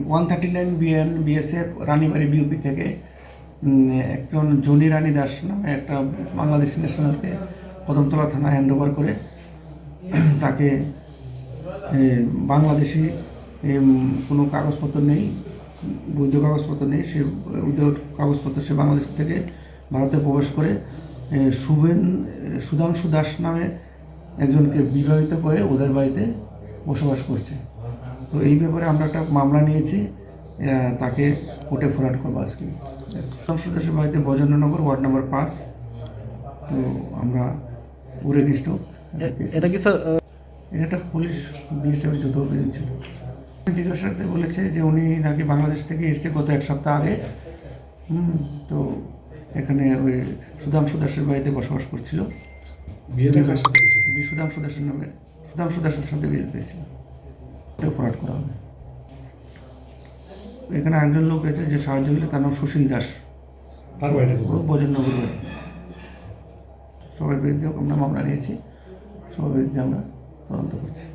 139 BSF Ranibari BUP থেকে একজন Johnny রানী দাস নামে একটা বাংলাদেশি ন্যাশনালকে কদমতলা থানা হ্যান্ডওভার করে তাকে বাংলাদেশি কোনো কাগজপত্র নেই, বৈধ কাগজপত্র নেই, সে উইদাউট কাগজপত্র সে বাংলাদেশ থেকে ভারতে প্রবেশ করে সুধাংশু দাস নামে একজনকে বিবাহিত করে ওদের বাড়িতে বসবাস করছে। তো এই ব্যাপারে আমরা একটা মামলা নিয়েছি, তাকে কোর্টে ফরওয়ার্ড করবো আজকে। সুধাংশু দাসের বাড়িতে বজেন্দ্রনগর ওয়ার্ড নাম্বার 5। তো আমরা উরেগিষ্ট এটা কি স্যার এটা একটা পুলিশ বিএসএফের যৌথ অভিযান ছিল। জিজ্ঞাসাতে বলেছে যে উনি নাকি বাংলাদেশ থেকে এসছে গত 1 সপ্তাহ আগে। তো এখানে ওই সুধাংশু দাসের বাড়িতে বসবাস করছিল। সুধাংশু দাসের নামে সুধাংশু দাসের সাথে বিয়ে পেয়েছিল, ওটা ফরওয়ার্ড করা হবে। এখানে একজন লোক আছে যে সাহায্য করলে, তার নাম সুশীল দাস, বজেন্দ্রনগর। সবার বিরুদ্ধে আমরা মামলা নিয়েছি, সবার বিরুদ্ধে আমরা তদন্ত করছি।